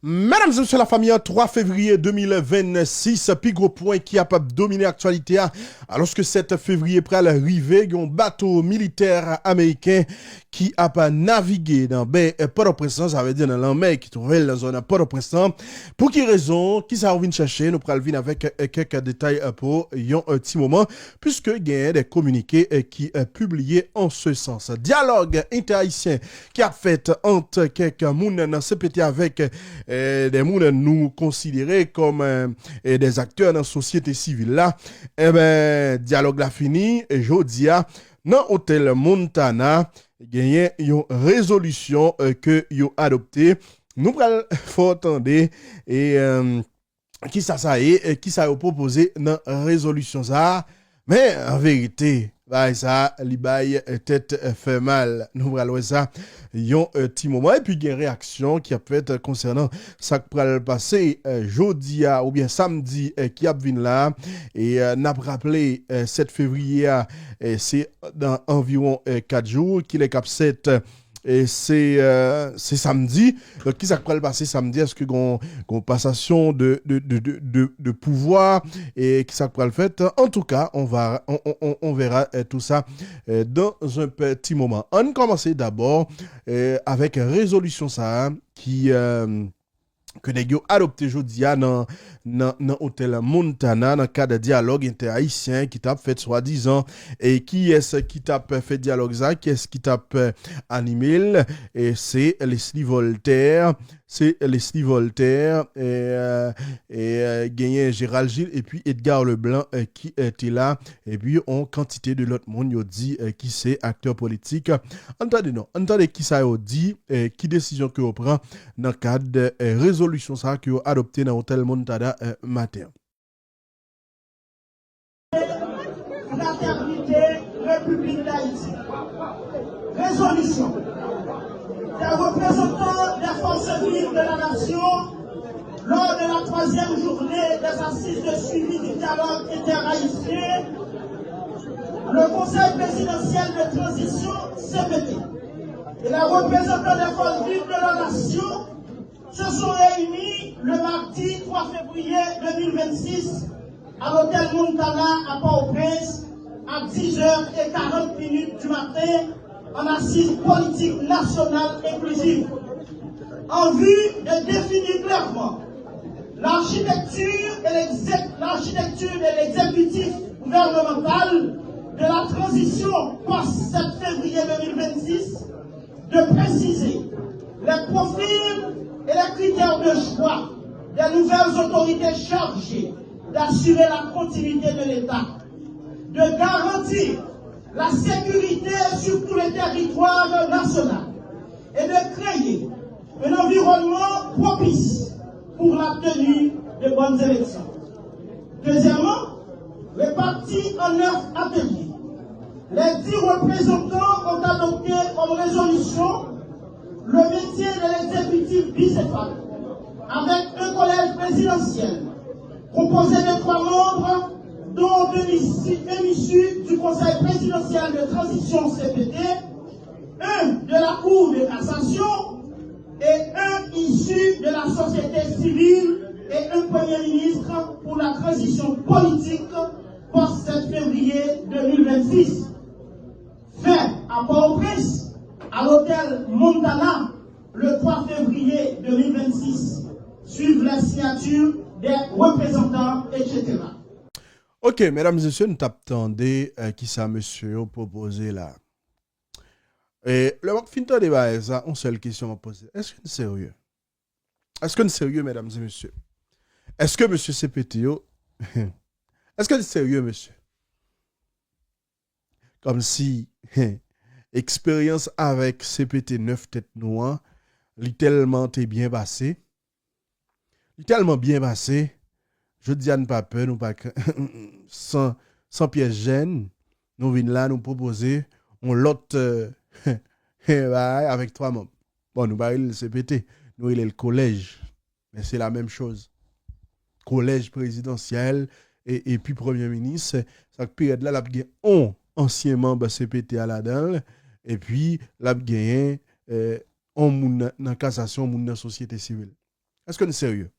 Mesdames et messieurs, la famille, 3 février 2026, puis gros point qui a pas dominé l'actualité, alors que 7 février près à l'arrivée, un bateau militaire américain qui a pas navigué dans Port-au-Prince, ça veut dire dans la mer qui trouvait la zone Port-au-Prince. Pour quelle raison, qui ça vient chercher, nous prenons avec quelques détails pour un petit moment, puisque il y a des communiqués qui publiés en ce sens. Dialogue interhaïtien qui a fait entre quelques mounes dans CPT avec des gens nous considérer comme des acteurs dans la société civile là, eh ben, dialogue la fini, et je dis, dans l'hôtel Montana, il y a une résolution que vous adoptée. Nous prenons faut attendre et qui ça est, qui ça a proposé dans la résolution ça. Mais en vérité, bah, ça, li bail tête fait mal. Nous allons ça, yon petit moment. Et puis, il y a une réaction qui a fait concernant ça qui le passé jeudi ou bien samedi qui a venu là. Et n'a rappelé 7 février, c'est dans environ 4 jours qu'il est cap 7. Et c'est samedi. Donc, qui ça le passer samedi? Est-ce que gon passation de pouvoir et qui ça le fait? En tout cas, on verra tout ça dans un petit moment. On commence d'abord avec résolution ça que les gens adopté aujourd'hui dans l'hôtel Montana dans le cadre de dialogue interhaïtien qui t'a fait soi-disant et qui est-ce qui t'a fait dialogue ça qui est-ce qui t'a animé et c'est Leslie Voltaire et gagné Gérald Gilles et puis Edgar Leblanc qui était là et puis en quantité de l'autre monde yo dit qui c'est acteur politique entendez qui ça yo dit qui décision que on prend dans le cadre de résolution ça que vous adopté dans l'hôtel Montana matin. Fraternité, République d'Haïti. Résolution. Des représentants des forces vives de la nation lors de la 3e journée des assises de suivi du dialogue interhaïtien, le Conseil présidentiel de transition CPT et les représentants des forces vives de la nation se sont réunis le mardi 3 février 2026 à l'hôtel Montana à Port-au-Prince à 10h40 du matin en assise politique nationale inclusive en vue de définir clairement l'architecture de l'exécutif gouvernemental de la transition post-7 février 2026, de préciser les profils et les critères de choix des nouvelles autorités chargées d'assurer la continuité de l'État, de garantir la sécurité sur tout le territoire national et de créer un environnement propice pour la tenue de bonnes élections. Deuxièmement, répartis en 9 ateliers, les 10 représentants ont adopté comme résolution le métier de l'exécutif bicéphale, avec un collège présidentiel composé de 3 membres, dont 2 issus du Conseil présidentiel de transition CPT, un de la Cour de cassation et un issu de la société civile et un Premier ministre pour la transition politique post-7 février 2026. Fait à Port-au-Prince, à l'hôtel Montana, le 3 février 2026. Suivent la signature des représentants, etc. Ok, mesdames et messieurs, nous t'attendons qui ça monsieur proposé là. Et le fin de débat, ça, une seule question à poser. Est-ce que c'est sérieux? Est-ce que c'est sérieux, mesdames et messieurs? Est-ce que monsieur CPTO, est-ce que c'est sérieux, monsieur? Comme si expérience avec CPT 9 tête noire, littéralement t'es bien passé. Tellement bien passé, je dis à ne pas peur, nous pas sans pièce gêne, nous venons là nous proposer on l'autre avec 3 membres. Bon, nous pas le CPT, nous il est le collège, mais c'est la même chose. Collège présidentiel et puis premier ministre, cette période là, il y a un ancien membre CPT à la dalle et puis il y a un moun dans cassation, moun dans société civile. Est-ce que nous sérieux?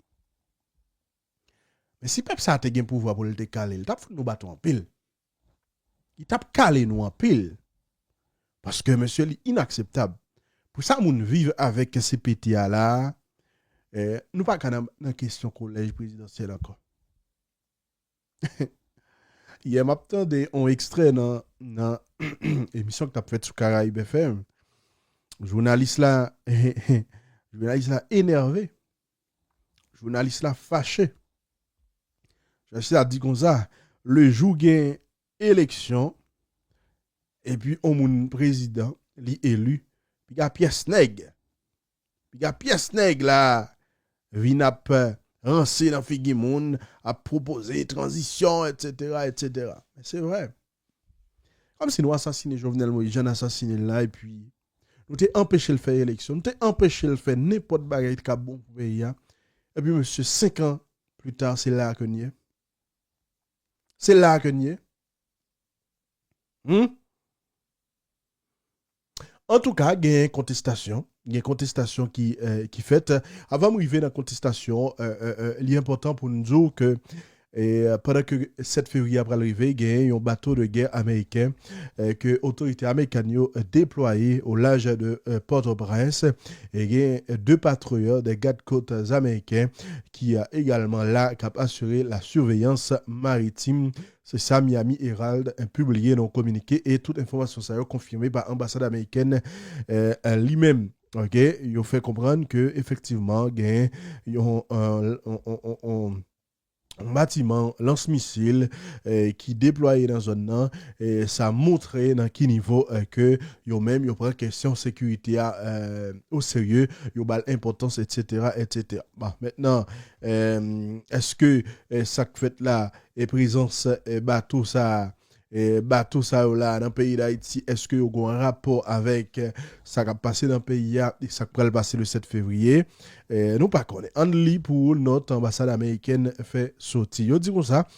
Mais si peuple ça a te pouvoir pour le caler, il tape nous battre en pile. Il tape caler nous en pile. Parce que monsieur, c'est inacceptable. Pour ça, nous vivons avec ces PTA là. Nous pas dans la question collège présidentiel encore. Hier, m'attendais un extrait dans l'émission que tu as faite sur Caraïbes FM. Journaliste là énervé. Journaliste là fâché. Je a dit comme ça, le jour gain élection, et puis on moun président, li élu, puis il y a pièce nègre. Puis il y a pièce nègre là, vin rancé dans Figimoun, a proposé transition, etc., etc. Mais c'est vrai. Comme si nous assassinions Jovenel Moïse, j'en assassiné là, et puis nous t'ai empêché de faire élection, nous t'ai empêché de faire n'importe bagaille de bon pour pays. Et puis monsieur, 5 ans plus tard, c'est là que nous. C'est là que nous. En tout cas, il y a une contestation. Il y a une contestation qui fait. Avant d'arriver dans la contestation, il est important pour nous dire que pendant que 7 février après l'arrivée, il y a un bateau de guerre américain que l'autorité américaine a déployé au large de Port-au-Prince. Et il y a 2 patrouilleurs des gardes-côtes américains qui a également là assuré la surveillance maritime. C'est ça, Miami Herald a publié dans le communiqué et toute information ça a confirmée par l'ambassade américaine lui-même. OK, il a fait comprendre que effectivement, il y a un bâtiment lance-missile qui déployé dans zone là et ça montrait dans quel niveau que yo même yo prend question sécurité au sérieux, yo bal importance etc. Bon, maintenant est-ce que ça fait là et présence bateau ça là dans le pays d'Haïti, est-ce que vous avez un rapport avec ça qui a passé dans le pays et ça qui va passer le 7 février? Nous pas connaît. En lit pour notre ambassade américaine fait sortir. Yo dit comme ça,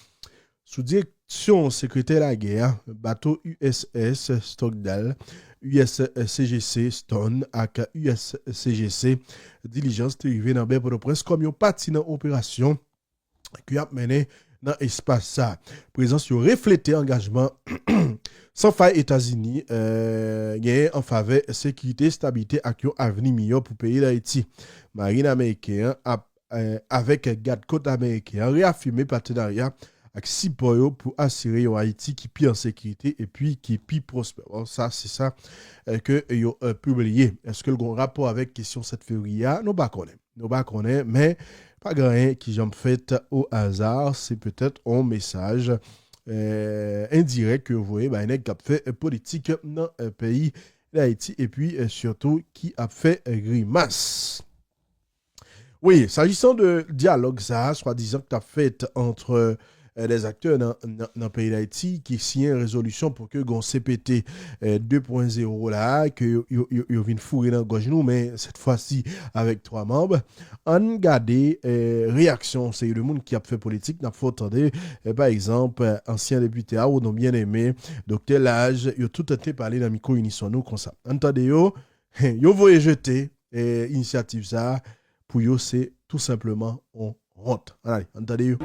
sous direction secrétaire de la guerre, bateau USS Stockdale, USCGC Stone avec USCGC Diligence arrivé dans Port-au-Prince comme yon parti dans opération qui a mené dans l'espace ça. Présence yo reflété engagement sans faille États-Unis en faveur sécurité stabilité ak yon avenir meilleur pour pays d'Haïti. Marine américaine avec garde-côte américain réaffirmé partenariat avec Sipoyo pour assurer yon Haïti qui pi en sécurité et puis qui pi prospère. Bon, ça c'est ça que yo publié. Est-ce que le grand rapport avec question 7 février nous pas connaît mais pas grand qui j'en fait au hasard, c'est peut-être un message indirect que vous voyez, qui a fait politique dans le pays d'Haïti et puis surtout qui a fait grimace. Oui, s'agissant de dialogue, ça, soi-disant que tu as fait entre des acteurs dans le pays d'Haïti qui signent une résolution pour que gon CPT 2.0 là, que yo vinn fourrer dans gorge nous, mais cette fois-ci avec 3 membres. On gardé réaction, c'est le monde qui a fait politique, n'a faut attendre par exemple ancien député ou non bien aimé docteur Lage, yo tout été parler dans micro unisson nous comme ça. Entendez yo voyez jeter initiative ça pour yo c'est tout simplement on honte. Allez, entendez-vous?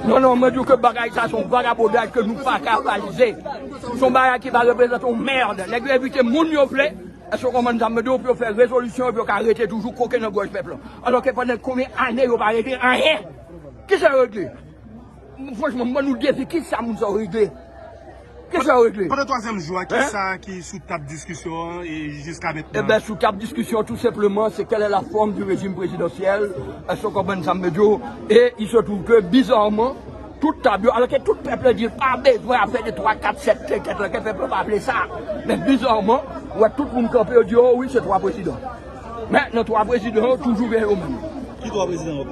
Non, moi je dis que bagaille ça sont vagabondage que nous pas capitaliser. Son bagaille qui va représenter une merde. Les gars éviter moun yo vle. Est-ce qu'on commence à me dire pour faire résolution et pour arrêter toujours coquin dans gauche peuple. Alors que pendant combien d'années yo pas arrêter rien. Qui ça réglé? Franchement, moi nous défi qui ça nous a réglé? Qu'est-ce que ça a réglé? Pour le 3e jour, qui ça qui est sous table discussion et jusqu'à maintenant? Eh bien, sous table discussion, tout simplement, c'est quelle est la forme du régime présidentiel, est-ce qu'on comprend ça me dit, et il se trouve que, bizarrement, tout table, alors que tout peuple dit, pas besoin de faire des 3, 4, 7, 4, le peuple pas appeler ça. Mais bizarrement, ouais, tout le monde campé dit, oh oui, c'est 3 présidents. Mais nos 3 présidents, toujours bien eux-mêmes. Qui 3 présidents?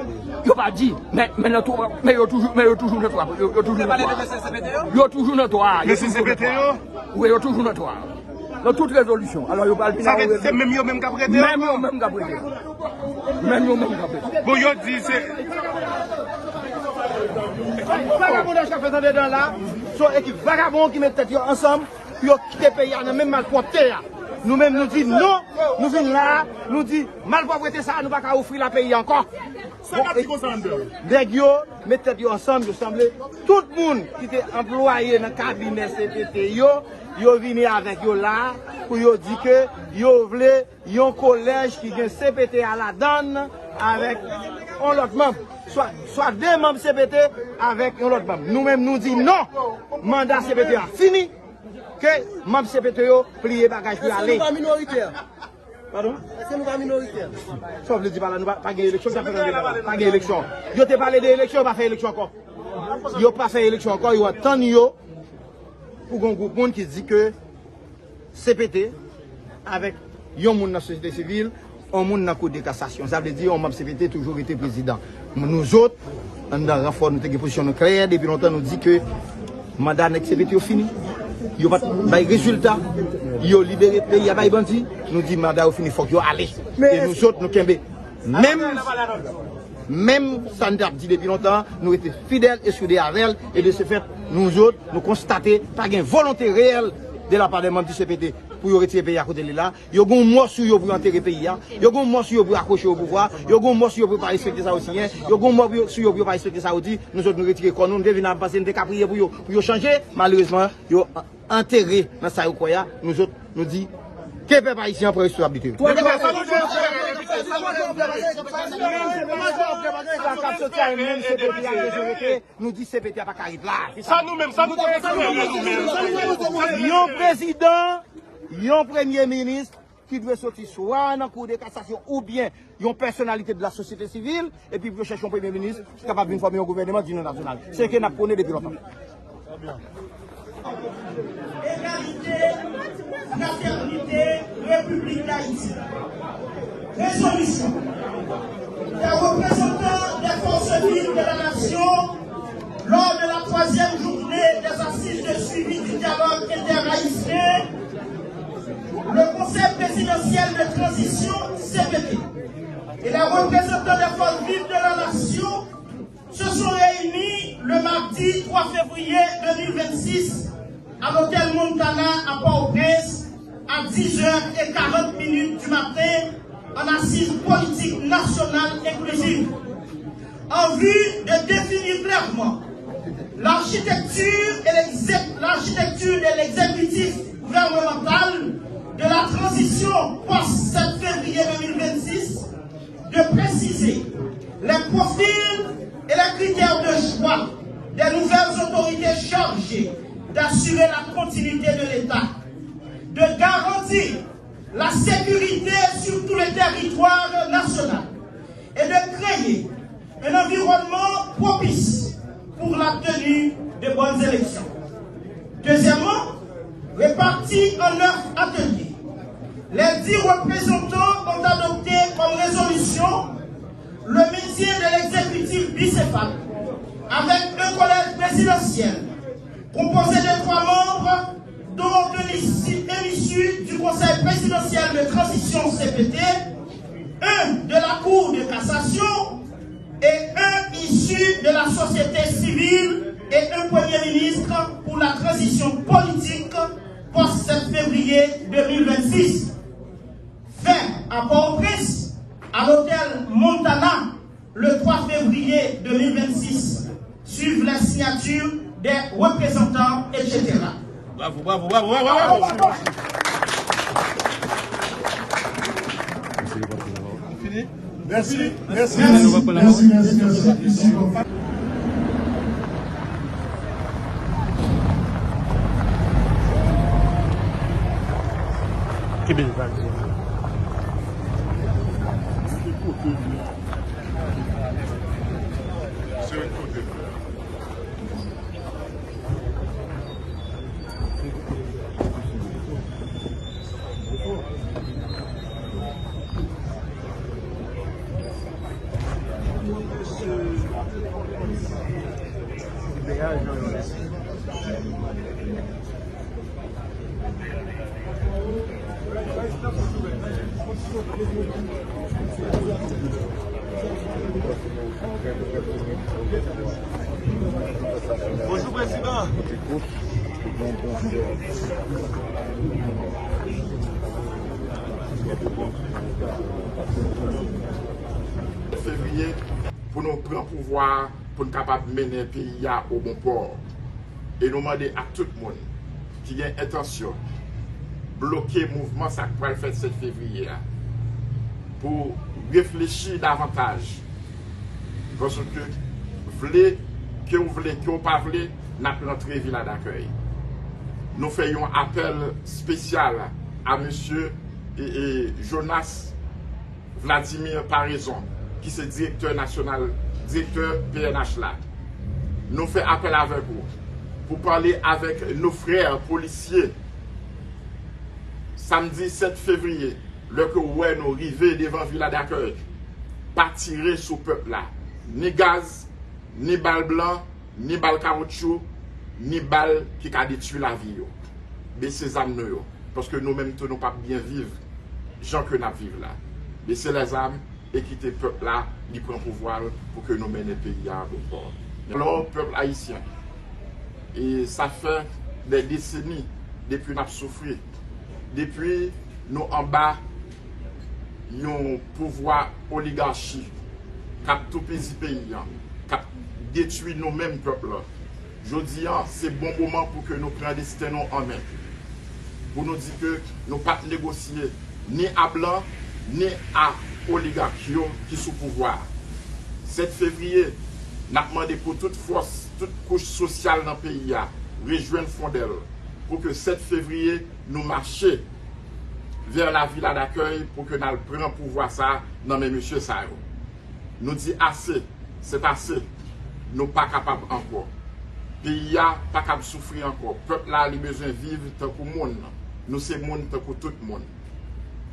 Il n'a pas dit, mais il y a toujours nos 3. Il y a toujours nos 3. Mais c'est CPT? Oui, il y a toujours nos 3. Dans toute résolution. Alors, il n'y a pas le ça c'est même eux même qui prêté? Même eux même qui prêté. Même eux même qui prêté. Bon, ils dit c'est. Vagabondage qui fait dedans là, sont équipe vagabond qui mettent tête ensemble, puis ils quittent le pays dans même mal compté. Nous-mêmes nous disons non, nous venons là, nous disons mal pour prêter ça, nous ne pouvons pas offrir la pays encore. Nèg yo, mettez yo ensemble, yo semblé tout le monde qui était employé dans le cabinet CPT yo vini avec yo là pour yo dire que yo vle yon collège qui gen CPT à la donne avec un autre membre. Soit deux membres CPT avec un autre membre. Nous-mêmes nous disons non, mandat CPT a fini, que membres CPT yo plié bagage pour aller. Est-ce que nous pas minoritaire? Pardon? Est-ce que nous pas minoritaire? Ça veut dire pas là, nous pas gagner élection, ça fait pas gagner élection. Yo te parlé d'élection, pas fait élection encore. Yo pas fait élection encore, yo attend yo pour un groupe monde qui dit que CPT avec yon moun dans la société civile, un moun dans la cour de cassation. Ça veut dire on membre CPT toujours été président. Nous autres, dans le renfort, nous avons une position claire depuis longtemps, nous dit que le mandat de CPT est fini. Il n'y a pas de résultat. Il a libéré le pays, il n'y a pas de bandit. Nous disons que le mandat est fini, il faut qu'il aille. Et nous autres, nous même ça nous a dit depuis longtemps, nous étions fidèles et soudés avec elle. Et de ce fait, nous autres, nous constatons pas une volonté réelle de la part des membres du CPT pour retirer le pays à côté de là. Il y a un mort sur pour enterrer le pays. Il y a un mort sur pour accrocher au pouvoir. Il y a un mort sur pour pas respecter ça aussi. Il y a un mort sur pour pas respecter ça aussi. Nous autres nous retirer quand nous devons passer une décaprier pour changer. Malheureusement, ils ont enterré dans ça ou quoi. Nous autres nous disons que les Haïtiens prennent responsabilité. Nous disons CPT à pas carré là. Ça nous-mêmes, ça nous Un président, un premier ministre qui doit sortir soit dans la cour de cassation ou bien une personnalité de la société civile et puis pour chercher un premier ministre qui est capable de former un gouvernement d'union nationale. C'est ce que nous avons connu depuis longtemps. Égalité, fraternité, République d'Haïti. Résolution des représentants des forces vives de la nation lors de la 3e journée des assises de suivi du dialogue interhaïtien, le Conseil présidentiel de transition CPT et les représentants des forces vives de la nation se sont réunis le mardi 3 février 2026 à l'hôtel Montana à Port-au-Prince à 10h40 du matin en assise politique nationale inclusive en vue de définir clairement l'architecture de l'exécutif gouvernemental de la transition post-7 février 2026, de préciser les profils et les critères de choix des nouvelles autorités chargées d'assurer la continuité de l'État, de garantir la sécurité sur tout le territoire national et de créer un environnement propice pour la tenue de bonnes élections. Deuxièmement, répartis en 9 ateliers, les 10 représentants ont adopté comme résolution le maintien de l'exécutif bicéphale avec un collège présidentiel composé de 3 membres, dont un issu du Conseil présidentiel de transition CPT, un de la Cour de cassation et un issu de la société civile et un Premier ministre pour la transition politique post-7 février 2026. Fait à Port-au-Prince, à l'hôtel Montana, le 3 février 2026. Suivent les signatures des représentants, etc. Bravo, bravo, bravo, bravo, bravo. Merci. Merci, merci. Bonjour, Président. Février pour nous prendre pouvoir, pour nous capables de mener le pays au bon port. Et nous demander à tout le monde qui a intention de bloquer le mouvement, ça pourrait le faire 7 février, pour réfléchir davantage. Parce que vous voulez, que vous pas voulez, nous avons rentré villa d'accueil. Nous faisons un appel spécial à M. Jonas Vladimir Paraison, qui est directeur national, directeur PNH là. Nous faisons appel avec vous pour parler avec nos frères policiers. Samedi 7 février, le que nous arrivons devant villa d'accueil, pas tirer sur le peuple là. Ni gaz, ni balle blanc, ni balle caoutchouc, ni balle qui a détruit la vie. Mais ces âmes, parce que nous-mêmes, nous ne pas bien vivre, gens que nous vivons là. Mais c'est les âmes et quitter le peuple là, qui prend pouvoir pour que nous menions le pays à bon port. Alors, le peuple haïtien, et ça fait des décennies depuis nous souffert, depuis nous en bas, un pouvoir oligarchie qui a tout pays, qui a détruit nous-mêmes peuple. Je dis, c'est bon moment pour que nous prenions des destins en main. Pour nous dire que nous ne pouvons pas négocier ni à blanc, ni à oligarques qui sont au pouvoir. 7 février, nous avons demandé pour toute force, toute couche sociale dans le pays, rejoindre Fondel, pour que 7 février, nous marchions vers la villa d'accueil pour que nous prenions pouvoir ça dans mes messieurs ça. Nous disons assez, c'est assez, nous ne sommes pas capables encore. Le pays n'a pas capable de souffrir encore. Le peuple a besoin de vivre tant que le monde. Nous sommes le monde tant que tout le monde.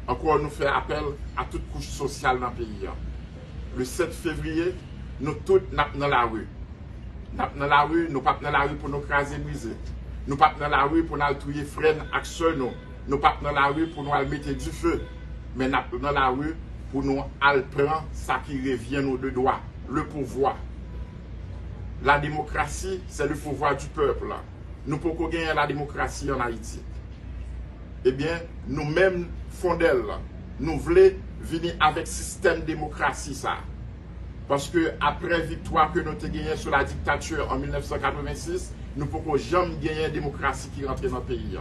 Encore, nous faisons appel à toute couche sociale dans le pays. Le 7 février, nous tous sommes dans la rue. Nous sommes dans la rue, nous ne sommes pas dans la rue pour nous craser briser. Nous ne sommes pas dans la rue pour nous tuer freine avec ceux nous. Nous ne sommes pas dans la rue pour nous mettre du feu. Mais nous sommes dans la rue pour nous prendre ça qui revient nous de droit, le pouvoir. La démocratie, c'est le pouvoir du peuple. Nous ne pouvons pas gagner la démocratie en Haïti. Eh bien, nous-mêmes, Fondel, nous voulons venir avec le système de démocratie. Ça. Parce que après la victoire que nous avons gagnée sur la dictature en 1986, nous ne pouvons jamais gagner la démocratie qui rentre dans le pays.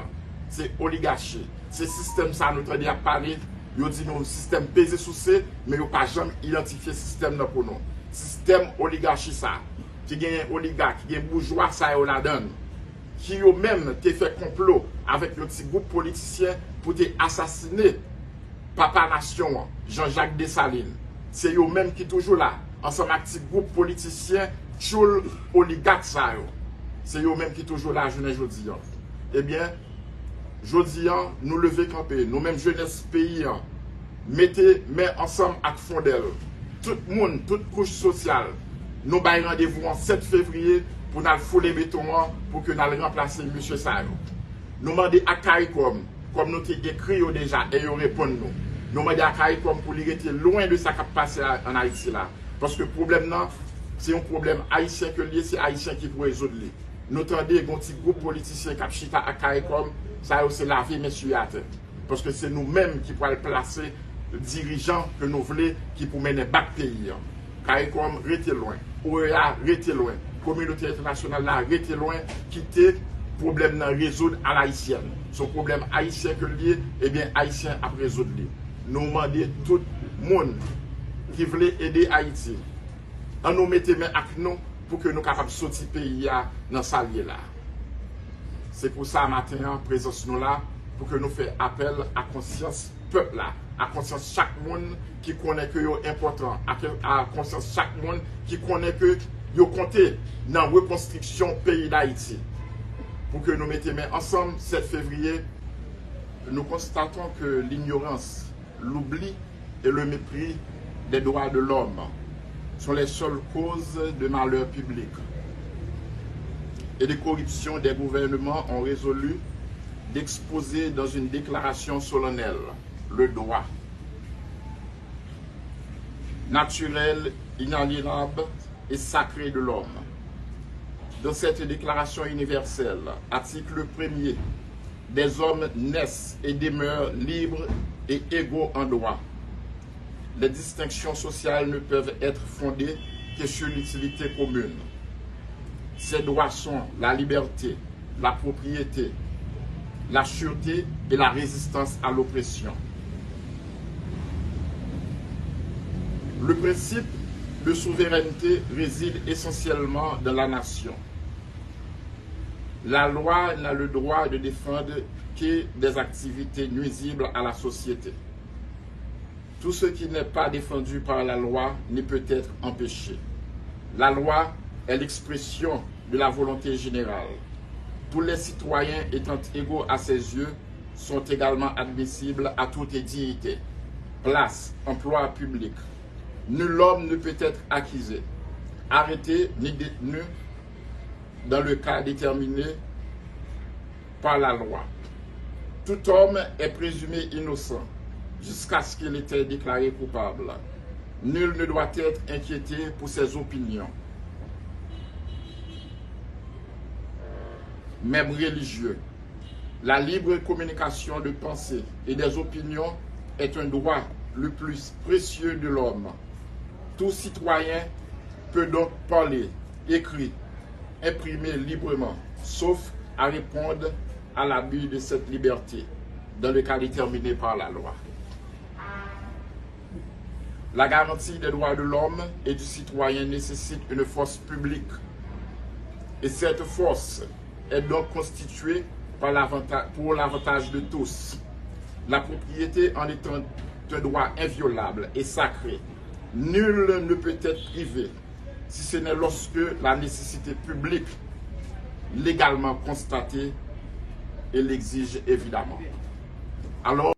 C'est oligarchie. Ce système, ça, nous avons parlé, nous dit nous système pesé sous C, mais nous n'avons pas jamais identifié ce système pour nous. Système oligarchie, ça. Qui gagne oligarque, qui gagne bourgeois, ça y la donne. Qui eux même te fait complot avec le petit groupe politicien pour te assassiner Papa Nation, Jean-Jacques Dessalines. C'est eux même qui toujours là, ensemble avec petit groupe politicien, tchoul oligarque ça yo. C'est eux même qui toujours là, je ne dis. Eh bien, jodi nous lever camper, nous même jeunesse pays, mettez main ensemble avec Fondel. Tout le monde, toute couche sociale. Nous avons rendez-vous en 7 février pour nous fouler béton pour que nous remplacer M. Sayo. Nous demandons à CARICOM, comme nous avons écrit déjà, et ils répondent nous. Nous demandons à CARICOM pour les rester loin de ce qui a passé en Haïti là. Parce que le problème, c'est un problème haïtien que lié, c'est haïtien qui peut résoudre. Nous attendons un petit groupe politicien qui a chita à CARICOM, ça c'est la vie, messieurs. Parce que c'est nous-mêmes qui pouvons placer le dirigeant que nous voulons qui pour mener back pays. CARICOM, restez loin. OEA, restez loin. Communauté internationale, là, restez loin. Quitter le problème de résoudre à l'haïtienne. Son problème haïtien que lié, eh bien, haïtien à résoudre. Nous demandons tout le monde qui veut aider Haïti. On nous mette main avec nous pour que nous soyons capables de sortir du pays dans ce lieu là. C'est pour ça, matin, présence nous là, pour que nous fassions appel à conscience peuple là. À conscience chaque monde qui connaît que c'est important, à conscience chaque monde qui connaît que vous comptez dans la reconstruction pays d'Haïti. Pour que nous mettions main ensemble, 7 février, nous constatons que l'ignorance, l'oubli et le mépris des droits de l'homme sont les seules causes de malheur public. Et de corruption des gouvernements ont résolu d'exposer dans une déclaration solennelle le droit naturel, inaliénable et sacré de l'homme. Dans cette déclaration universelle, article 1er, des hommes naissent et demeurent libres et égaux en droit. Les distinctions sociales ne peuvent être fondées que sur l'utilité commune. Ces droits sont la liberté, la propriété, la sûreté et la résistance à l'oppression. Le principe de souveraineté réside essentiellement dans la nation. La loi n'a le droit de défendre que des activités nuisibles à la société. Tout ce qui n'est pas défendu par la loi ne peut être empêché. La loi est l'expression de la volonté générale. Tous les citoyens étant égaux à ses yeux sont également admissibles à toute dignité, place, emploi public. Nul homme ne peut être accusé, arrêté ni détenu dans le cas déterminé par la loi. Tout homme est présumé innocent jusqu'à ce qu'il ait été déclaré coupable. Nul ne doit être inquiété pour ses opinions. Même religieux, la libre communication de pensée et des opinions est un droit le plus précieux de l'homme. Tout citoyen peut donc parler, écrire, imprimer librement, sauf à répondre à l'abus de cette liberté, dans le cas déterminé par la loi. La garantie des droits de l'homme et du citoyen nécessite une force publique. Et cette force est donc constituée pour l'avantage de tous. La propriété en étant un droit inviolable et sacré. Nul ne peut être privé, si ce n'est lorsque la nécessité publique, légalement constatée, et l'exige évidemment. Alors,